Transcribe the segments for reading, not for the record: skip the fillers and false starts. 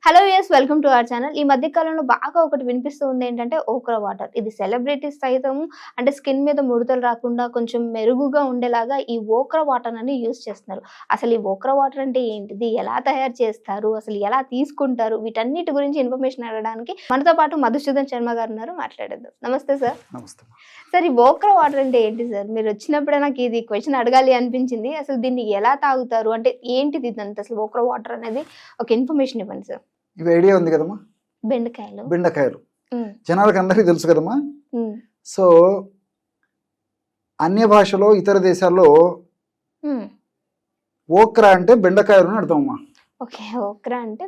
Hello yes welcome to our channel. ఈ మధ్య కాలంలో బాగా ఒకటి వినిపిస్తూ ఉంది ఏంటంటే ఓక్రా వాటర్. ఇది సెలబ్రిటీస్ సైతం అంటే స్కిన్ మీద ముడతలు రాకుండా కొంచెం మెరుగుగా ఉండేలాగా ఈ ఓక్రా వాటర్ అని యూజ్ చేస్తున్నారు. అసలు ఈ ఓక్రా వాటర్ అంటే ఏంటిది? ఎలా తయారు చేస్తారు? అసలు ఎలా తీసుకుంటారు? వీటన్నిటి గురించి ఇన్ఫర్మేషన్ అడగడానికి మనతో పాటు మధుసూదన్ శర్మ గారు ఉన్నారు. మాట్లాడేద్దాం. నమస్తే సార్. నమస్తే. సార్, ఈ ఓక్రా వాటర్ అంటే ఏంటి సార్? మీరు వచ్చినప్పుడే నాకు ఇది క్వశ్చన్ అడగాలి అనిపించింది. అసలు దీన్ని ఎలా తాగుతారు? అంటే ఏంటిది ఇదంతా? అసలు ఓక్రా వాటర్ అనేది ఒక ఇన్ఫర్మేషన్ ఇవ్వండి సార్. ఇవి ఐడియా ఉంది కదమ్మా, బెండకాయలు జనాలకు అందరికీ తెలుసు కదమ్మా. సో అన్య భాషలో ఇతర దేశాల్లో ఓక్రా అంటే బెండకాయలు అని అర్థమమ్మా. ఓక్రా అంటే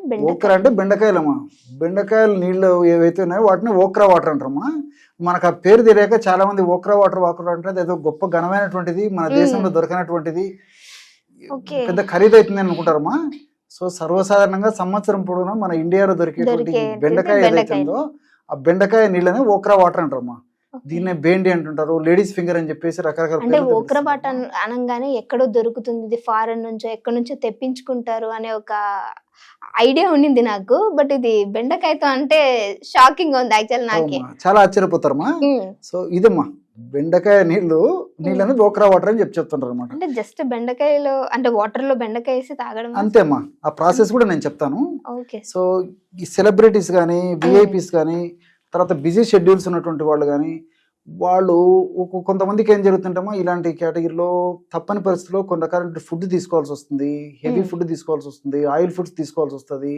బెండకాయలమ్మా. బెండకాయలు నీళ్ళు ఏవైతే ఉన్నాయో వాటిని ఓక్రా వాటర్ అంటారమ్మా. మనకు ఆ పేరు తెలియక చాలా మంది ఓక్రా వాటర్ అంటే ఏదో గొప్ప ఘనమైనటువంటిది, మన దేశంలో దొరకనటువంటిది, పెద్ద ఖరీదైతుంది అనుకుంటారమ్మా. సో సర్వసాధారణంగా సంవత్సరం పొడవునా మన ఇండియాలో దొరికేటువంటి బెండకాయ ఏదైతే ఉందో ఆ బెండకాయ నీళ్ళనే ఓక్రా వాటర్ అంటారమ్మా. దీన్నే బేండి అంటుంటారు, లేడీస్ ఫింగర్ అని చెప్పేసి రకరకాల. అంటే ఓక్రా వాటర్ అనగానే ఎక్కడో దొరుకుతుంది, ఇది ఫారెన్ నుంచో ఎక్కడి నుంచో తెప్పించుకుంటారు అనే ఒక ఐడియా ఉండింది నాకు. బట్ ఇది బెండకాయతో అంటే షాకింగ్ ఉంది యాక్చువల్ నాకే. చాలా ఆశ్చర్యపోతారమ్మా. సో ఇదమ్మా బెండకాయ నీళ్ళని ఓక్రా వాటర్ అని చెప్తుంటారు అనమాట. అంటే జస్ట్ బెండకాయలో అంటే వాటర్ లో బెండకాయ వేసి తాగడం అంతేమ్మా. ఆ ప్రాసెస్ కూడా నేను చెప్తాను. సో ఈ సెలబ్రిటీస్ కానీ, విఐపీస్ కానీ, తర్వాత బిజీ షెడ్యూల్స్ ఉన్నటువంటి వాళ్ళు కానీ, వాళ్ళు కొంతమందికి ఏం జరుగుతుంటామో ఇలాంటి కేటగిరీలో తప్పని పరిస్థితిలో కొన్ని రకాల ఫుడ్ తీసుకోవాల్సి వస్తుంది, హెవీ ఫుడ్ తీసుకోవాల్సి వస్తుంది, ఆయిల్ ఫుడ్స్ తీసుకోవాల్సి వస్తుంది.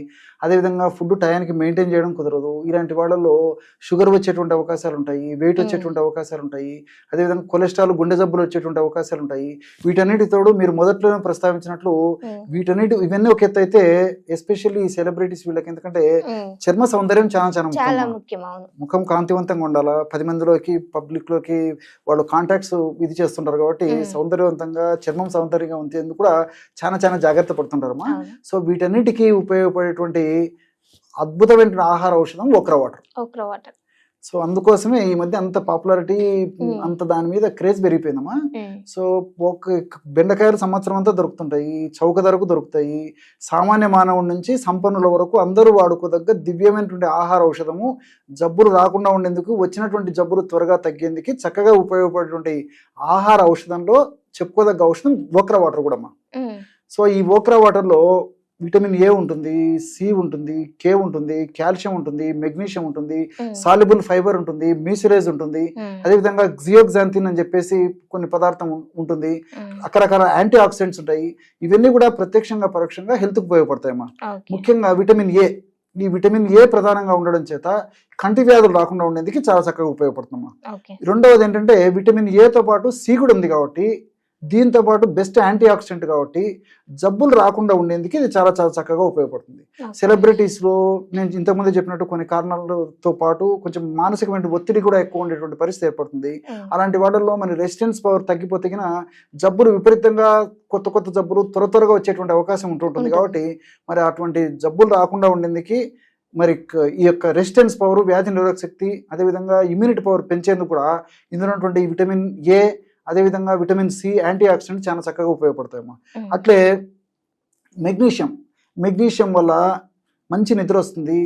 అదేవిధంగా ఫుడ్ టయానికి మెయింటైన్ చేయడం కుదరదు. ఇలాంటి వాళ్ళలో షుగర్ వచ్చేటువంటి అవకాశాలు ఉంటాయి, వెయిట్ వచ్చేటువంటి అవకాశాలు ఉంటాయి, అదేవిధంగా కొలెస్ట్రాల్, గుండె జబ్బులు వచ్చేటువంటి అవకాశాలు ఉంటాయి. వీటన్నిటితోడు మీరు మొదట్లోనే ప్రస్తావించినట్లు ఇవన్నీ ఒక ఎత్తు అయితే, ఎస్పెషల్లీ ఈ సెలబ్రిటీస్ వీళ్ళకి ఎందుకంటే చర్మ సౌందర్యం చాలా చాలా ముఖ్యం. ముఖం కాంతివంతంగా ఉండాలా, 10 మందిలోకి పబ్లిక్ లోకి వాళ్ళు కాంటాక్ట్స్ ఇది చేస్తుంటారు కాబట్టి సౌందర్యవంతంగా చర్మం సౌందర్యంగా ఉంచేందుకు కూడా చాలా జాగ్రత్త పడుతుంటారమ్మా. సో వీటన్నిటికీ ఉపయోగపడేటువంటి అద్భుతమైన ఆహార ఔషధం ఓక్రా వాటర్. సో అందుకోసమే ఈ మధ్య అంత పాపులారిటీ, అంత దాని మీద క్రేజ్ పెరిగిపోయిందమ్మా. సో బెండకాయలు సంవత్సరం అంతా దొరుకుతుంటాయి, చౌక ధరకు దొరుకుతాయి. సామాన్య మానవుడి నుంచి సంపన్నుల వరకు అందరూ వాడుకోదగ్గ దివ్యమైనటువంటి ఆహార ఔషధము. జబ్బులు రాకుండా ఉండేందుకు, వచ్చినటువంటి జబ్బులు త్వరగా తగ్గేందుకు చక్కగా ఉపయోగపడేటువంటి ఆహార ఔషధంలో చెప్పుకోదగ్గ ఔషధం ఓక్రా వాటర్ కూడా అమ్మా. సో ఈ ఓక్రా వాటర్లో విటమిన్ ఏ ఉంటుంది, సి ఉంటుంది, కే ఉంటుంది, కాల్షియం ఉంటుంది, మెగ్నీషియం ఉంటుంది, సాల్యుబుల్ ఫైబర్ ఉంటుంది, మ్యూసిలేజ్ ఉంటుంది, అదేవిధంగా జియోగ్జాంతిన్ అని చెప్పేసి కొన్ని పదార్థం ఉంటుంది, రకరకాల యాంటీ ఆక్సిడెంట్స్ ఉంటాయి. ఇవన్నీ కూడా ప్రత్యక్షంగా పరోక్షంగా హెల్త్కి ఉపయోగపడతాయమ్మా. ముఖ్యంగా విటమిన్ ఏ, ఈ విటమిన్ ఏ ప్రధానంగా ఉండడం చేత కంటి వ్యాధులు రాకుండా ఉండేందుకు చాలా చక్కగా ఉపయోగపడుతుందమ్మా. రెండవది ఏంటంటే విటమిన్ ఏతో పాటు సి కూడా ఉంది కాబట్టి, దీంతో పాటు బెస్ట్ యాంటీ ఆక్సిడెంట్ కాబట్టి జబ్బులు రాకుండా ఉండేందుకు ఇది చాలా చక్కగా ఉపయోగపడుతుంది. సెలబ్రిటీస్లో నేను ఇంతకుముందు చెప్పినట్టు కొన్ని కారణాలతో పాటు కొంచెం మానసికమైన ఒత్తిడి కూడా ఎక్కువ ఉండేటువంటి పరిస్థితి ఏర్పడుతుంది. అలాంటి వాటిల్లో మన రెసిస్టెన్స్ పవర్ తగ్గిపోతే జబ్బులు విపరీతంగా కొత్త జబ్బులు త్వరగా వచ్చేటువంటి అవకాశం ఉంటుంటుంది. కాబట్టి మరి అటువంటి జబ్బులు రాకుండా ఉండేందుకు మరి ఈ యొక్క రెసిస్టెన్స్ పవర్, వ్యాధి నిరోధక శక్తి, అదేవిధంగా ఇమ్యూనిటీ పవర్ పెంచేందుకు కూడా ఇందులో ఉన్నటువంటి విటమిన్ ఏ, అదేవిధంగా విటమిన్ సి, యాంటీ ఆక్సిడెంట్ చాలా చక్కగా ఉపయోగపడతాయమ్మా. అట్లే మెగ్నీషియం వల్ల మంచి నిద్ర వస్తుంది.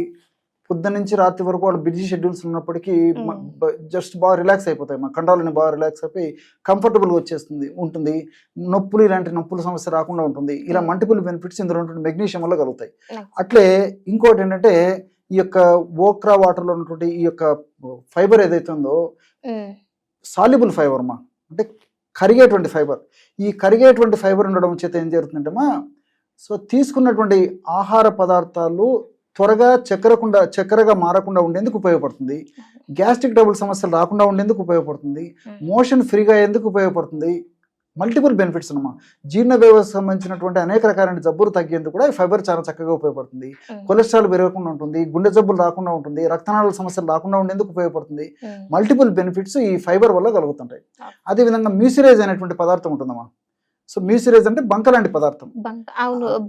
పొద్దున్న నుంచి రాత్రి వరకు వాళ్ళు బిజీ షెడ్యూల్స్ ఉన్నప్పటికీ జస్ట్ బాగా రిలాక్స్ అయిపోతాయమ్మా. కండరాలని బాగా రిలాక్స్ అయిపోయి కంఫర్టబుల్గా ఉంటుంది. ఇలాంటి నొప్పుల సమస్య రాకుండా ఉంటుంది. ఇలా మల్టిపుల్ బెనిఫిట్స్ ఇందులో ఉన్నటువంటి మెగ్నీషియం వల్ల కలుగుతాయి. అట్లే ఇంకోటి ఏంటంటే ఈ యొక్క ఓక్రా వాటర్లో ఉన్నటువంటి ఈ యొక్క ఫైబర్ ఏదైతే ఉందో సాల్యుబుల్ ఫైబర్ అమ్మా, అంటే కరిగేటువంటి ఫైబర్. ఈ కరిగేటువంటి ఫైబర్ ఉండడం చేత ఏం జరుగుతుందంటేమా, సో తీసుకున్నటువంటి ఆహార పదార్థాలు త్వరగా చక్కెరగా మారకుండా ఉండేందుకు ఉపయోగపడుతుంది. గ్యాస్ట్రిక్ ట్రబుల్ సమస్యలు రాకుండా ఉండేందుకు ఉపయోగపడుతుంది. మోషన్ ఫ్రీగా అయ్యేందుకు ఉపయోగపడుతుంది. మల్టిపుల్ బెనిఫిట్స్ అన్నమా. జీర్ణ వ్యవస్థ సంబంధించినటువంటి అనేక రకాలైన జబ్బులు తగ్గేందుకు కూడా ఈ ఫైబర్ చాలా చక్కగా ఉపయోగపడుతుంది. కొలెస్ట్రాల్ పెరగకుండా ఉంటుంది, గుండె జబ్బులు రాకుండా ఉంటుంది, రక్తనాళాల సమస్యలు రాకుండా ఉండేందుకు ఉపయోగపడుతుంది. మల్టిపుల్ బెనిఫిట్స్ ఈ ఫైబర్ వల్ల కలుగుతుంటాయి. అదేవిధంగా మ్యూసిలేజ్ అనేటువంటి పదార్థం ఉంటుందమ్మా. సో మ్యూసిలేజ్ అంటే బంక లాంటి పదార్థం.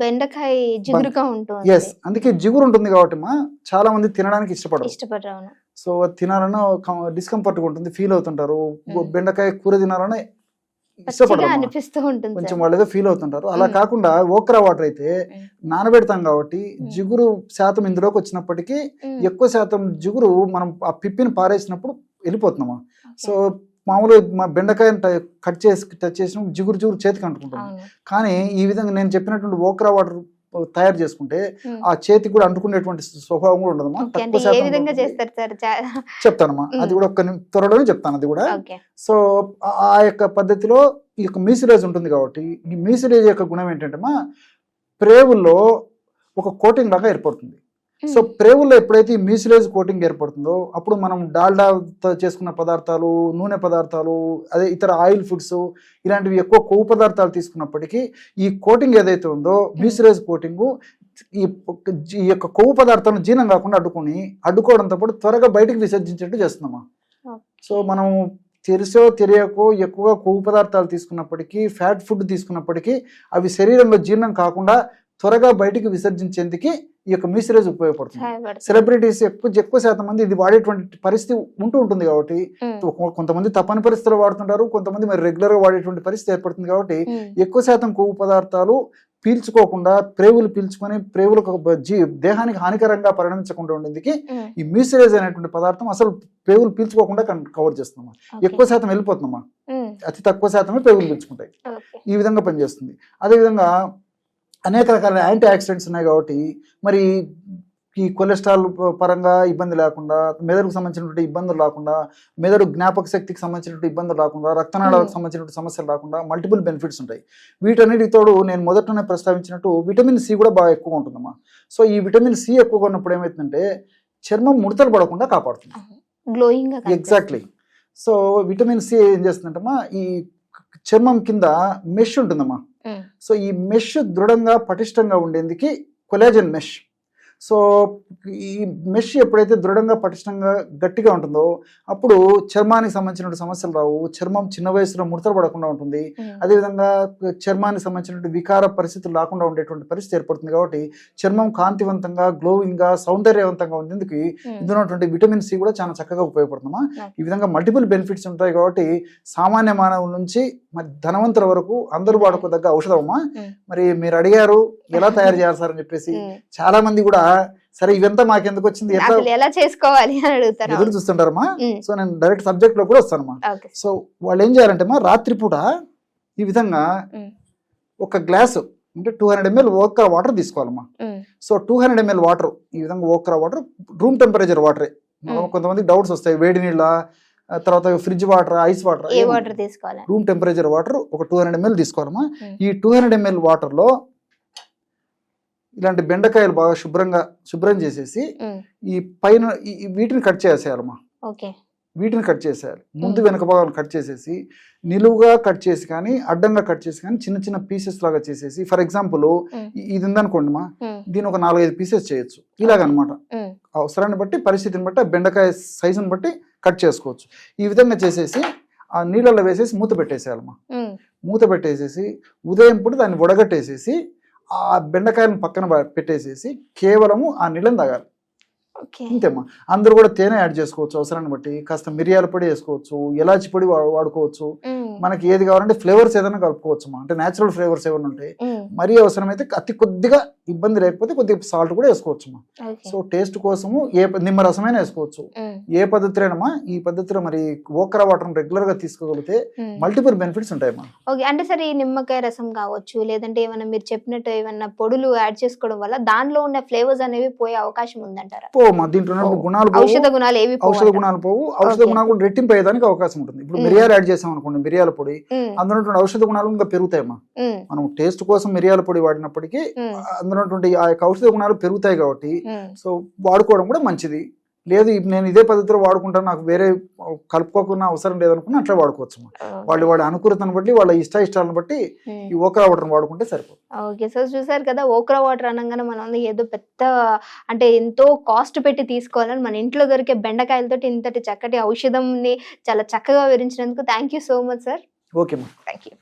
బెండకాయ జిగురుగా ఉంటుంది. ఎస్, అందుకే జిగురు ఉంటుంది కాబట్టి చాలా మంది తినడానికి ఇష్టపడరు. సో తినాలన్నా డిస్కంఫర్ట్గా ఉంటుంది, ఫీల్ అవుతుంటారు. బెండకాయ కూర తినాలన్నా పచ్చిగా ఇష్టపడరు అనిపిస్తూ ఉంటుంది కొంచెం సార్. వాళ్ళు ఏదో ఫీల్ అవుతుంటారు. అలా కాకుండా ఓక్రా వాటర్ అయితే నానబెడతాం కాబట్టి జిగురు శాతం ఇందులోకి వచ్చినప్పటికీ ఎక్కువ శాతం జిగురు మనం ఆ పిప్పిని పారేసినప్పుడు వెళ్ళిపోతున్నామా. సో మామూలుగా మా బెండకాయని కట్ చేసి టచ్ చేసిన జిగురు చేతికి అంటుకుంటుంది. అవును. కానీ ఈ విధంగా నేను చెప్పినటువంటి ఓక్రా వాటర్ తయారు చేసుకుంటే ఆ చేతికి కూడా అంటుకునేటువంటి స్వభావం కూడా ఉండదమ్మా. ఓకే. అంటే తక్కువ ఏ శాతం విధంగా ఉంటుంది. చేస్తారు సార్? చెప్తానమ్మా, అది కూడా త్వరలోనే చెప్తాను అది కూడా. ఓకే. సో ఆ యొక్క పద్ధతిలో ఈ యొక్క మ్యూసిలేజ్ ఉంటుంది కాబట్టి ఈ మ్యూసిలేజ్ యొక్క గుణం ఏంటంటే మా ప్రేవుల్లో ఒక కోటింగ్ లాగా ఏర్పడుతుంది. సో ప్రేవుల్లో ఎప్పుడైతే ఈ మ్యూసిలేజ్ కోటింగ్ ఏర్పడుతుందో అప్పుడు మనం డాల్డాతో చేసుకున్న పదార్థాలు, నూనె పదార్థాలు, అదే ఇతర ఆయిల్ ఫుడ్స్ ఇలాంటివి ఎక్కువ కొవ్వు పదార్థాలు తీసుకున్నప్పటికీ ఈ కోటింగ్ ఏదైతే ఉందో మ్యూసిలేజ్ కోటింగ్ ఈ యొక్క కొవ్వు పదార్థాలను జీర్ణం కాకుండా అడ్డుకోవడంతో పాటు త్వరగా బయటకు విసర్జించేట్టు చేస్తున్నామా. సో మనం తెలిసో తెలియకో ఎక్కువగా కొవ్వు పదార్థాలు తీసుకున్నప్పటికీ, ఫ్యాట్ ఫుడ్ తీసుకున్నప్పటికీ అవి శరీరంలో జీర్ణం కాకుండా త్వరగా బయటికి విసర్జించేందుకు ఈ యొక్క మ్యూసిలేజ్ ఉపయోగపడుతుంది. సెలబ్రిటీస్ ఎక్కువ శాతం మంది ఇది వాడేటువంటి పరిస్థితి ఉంటుంది కాబట్టి కొంతమంది తప్పని పరిస్థితుల్లో వాడుతుంటారు, కొంతమంది మరి రెగ్యులర్ గా వాడేటువంటి పరిస్థితి ఏర్పడుతుంది కాబట్టి ఎక్కువ శాతం కొవ్వు పదార్థాలు పీల్చుకోకుండా ప్రేవులు పీల్చుకొని ప్రేవులకు దేహానికి హానికరంగా పరిణమించకుండా ఉండేందుకు ఈ మ్యూసిలేజ్ అనేటువంటి పదార్థం అసలు ప్రేవులు పీల్చుకోకుండా కవర్ చేస్తున్నామా. ఎక్కువ శాతం వెళ్ళిపోతున్నామా, అతి తక్కువ శాతమే ప్రేవులు పీల్చుకుంటాయి. ఈ విధంగా పనిచేస్తుంది. అదేవిధంగా అనేక రకాల యాంటీ ఆక్సిడెంట్స్ ఉన్నాయి కాబట్టి మరి ఈ కొలెస్ట్రాల్ పరంగా ఇబ్బంది లేకుండా, మెదడుకు సంబంధించినటువంటి ఇబ్బందులు రాకుండా, మెదడు జ్ఞాపక శక్తికి సంబంధించినటువంటి ఇబ్బందులు రాకుండా, రక్తనాళాలకు సంబంధించినటువంటి సమస్యలు రాకుండా మల్టిపుల్ బెనిఫిట్స్ ఉంటాయి. వీటన్నిటితోడు నేను మొదటనే ప్రస్తావించినట్టు విటమిన్ సి కూడా బాగా ఎక్కువగా ఉంటుందమ్మా. సో ఈ విటమిన్ సి ఎక్కువగా ఉన్నప్పుడు ఏమవుతుందంటే చర్మం ముడతలు పడకుండా కాపాడుతుంది. Glowing. Exactly. So vitamin C ఏం చేస్తుందంటమ్మా, ఈ చర్మం కింద మెష్ ఉంటుందమ్మా. సో ఈ మెష్ దృఢంగా పటిష్టంగా ఉండేందుకు కొలాజన్ మెష్. సో ఈ మెష్ ఎప్పుడైతే దృఢంగా పటిష్టంగా గట్టిగా ఉంటుందో అప్పుడు చర్మానికి సంబంధించిన సమస్యలు రావు, చర్మం చిన్న వయసులో ముడతలు పడకుండా ఉంటుంది. అదేవిధంగా చర్మానికి సంబంధించినటువంటి వికార పరిస్థితులు రాకుండా ఉండేటువంటి పరిస్థితి ఏర్పడుతుంది. కాబట్టి చర్మం కాంతివంతంగా, గ్లోయింగ్ గా, సౌందర్యవంతంగా ఉండేందుకు ఇందులో ఉన్నటువంటి విటమిన్ సి కూడా చాలా చక్కగా ఉపయోగపడుతుందమ్మా. ఈ విధంగా మల్టిపుల్ బెనిఫిట్స్ ఉంటాయి కాబట్టి సామాన్య మానవుల నుంచి మరి ధనవంతుల వరకు అందరూ వాడుకోదగ్గ ఔషధమా. మరి మీరు అడిగారు ఎలా తయారు చేయాలి సార్ అని చెప్పేసి, చాలా మంది కూడా సరే ఇవంతా మాకెందుకు వచ్చింది, ఎలా చేసుకోవాలి అని అడుగుతారు, ఎదురు చూస్తుంటారమ్మా. సో నేను డైరెక్ట్ సబ్జెక్ట్ లో కూడా వస్తానమ్మా. సో వాళ్ళు ఏం చేయాలంటే మా రాత్రిపూట ఈ విధంగా ఒక గ్లాసు అంటే 200 ml ఓక్రా వాటర్ తీసుకోవాలమ్మా. సో 200 ml వాటర్ ఈ విధంగా ఓక్రా వాటర్ రూమ్ టెంపరేచర్ వాటరే. కొంతమంది డౌట్స్ వస్తాయి, వేడి నీళ్ళ, తర్వాత fridge water, ice water, room temperature water ఒక 200 ml తీసుకోవాలమ్మా. ఈ 200 ml వాటర్ లో ఇలాంటి బెండకాయలు బాగా శుభ్రం చేసేసి ఈ పైన వీటిని కట్ చేసేయాలమ్మా. వీటిని కట్ చేసేయాలి. ముందు వెనక భాగాలను కట్ చేసేసి నిలువుగా కట్ చేసి కానీ అడ్డంగా కట్ చేసి కానీ చిన్న చిన్న పీసెస్ లాగా చేసేసి, ఫర్ ఎగ్జాంపుల్ ఇది ఉందనుకోండి మా, దీని ఒక 4-5 పీసెస్ చేయొచ్చు ఇలాగనమాట. అవసరాన్ని బట్టి, పరిస్థితిని బట్టి, బెండకాయ సైజుని బట్టి కట్ చేసుకోవచ్చు. ఈ విధంగా చేసేసి ఆ నీళ్ళలో వేసేసి మూత పెట్టేసేయాలమ్మా. మూత పెట్టేసేసి ఉదయం పూట దాన్ని వడగట్టేసేసి ఆ బెండకాయలను పక్కన పెట్టేసేసి కేవలము ఆ నీళ్ళని తాగాలి. అంతేమ్మా. అందరూ కూడా తేనె యాడ్ చేసుకోవచ్చు అవసరాన్ని బట్టి, కాస్త మిరియాల పొడి వేసుకోవచ్చు, ఎలాచి పొడి వాడుకోవచ్చు, మనకి ఏది కావాలంటే ఫ్లేవర్స్ ఏదైనా కలుపుకోవచ్చు. అంటే నేచురల్ ఫ్లేవర్స్ ఏమైనా ఉంటాయి. మరీ అవసరమైతే అతి కొద్దిగా ఇబ్బంది లేకపోతే కొద్దిగా సాల్ట్ కూడా వేసుకోవచ్చు. సో టేస్ట్ కోసము నిమ్మరసమైనా వేసుకోవచ్చు. ఏ పద్ధతిలోనమ్మా ఈ పద్ధతిలో మరి ఓక్రా వాటర్ రెగ్యులర్ గా తీసుకోగలిగితే మల్టిపుల్ బెనిఫిట్స్ ఉంటాయమ్మా. ఓకే. అంటే సరే ఈ నిమ్మకాయ రసం కావచ్చు, లేదంటే ఏమన్నా మీరు చెప్పినట్టు ఏమన్నా పొడులు యాడ్ చేసుకోవడం వల్ల దానిలో ఉన్న ఫ్లేవర్స్ అనేవి పోయే అవకాశం ఉందంటారా? దీంట్లో గుణాలు ఔషధ గుణాలు పోవు. ఔషధ గుణాలు కూడా రెట్టింపు అయ్యేదానికి అవకాశం ఉంటుంది. ఇప్పుడు మిరియాలు యాడ్ చేసాం అనుకోండి, మిరియాల పొడి, అందులో ఔషధ గుణాలు ఇంకా పెరుగుతాయమ్మా. మనం టేస్ట్ కోసం మిరియాల పొడి వాడినప్పటికీ అందులో ఆ యొక్క ఔషధ గుణాలు పెరుగుతాయి కాబట్టి సో వాడుకోవడం కూడా మంచిది. లేదు నేను ఇదే పద్ధతిలో వాడుకుంటాను, నాకు వేరే కలుపుకోకుండా అవసరం లేదనుకున్నా అట్లా వాడుకోవచ్చు. వాళ్ళ అనుకూలతను బట్టి, వాళ్ళ ఇష్టాలను బట్టి ఈ ఓక్రా వాటర్ వాడుకుంటే సరిపోతుంది. ఓకే. సో చూసారు కదా, ఓక్రా వాటర్ అనగానే మనం ఏదో పెద్ద అంటే ఎంతో కాస్ట్ పెట్టి తీసుకోవాలని మన ఇంట్లో దొరికే బెండకాయలతో ఇంతటి చక్కటి ఔషధంని చాలా చక్కగా వివరించినందుకు thank you so much sir. Okay. Thank you.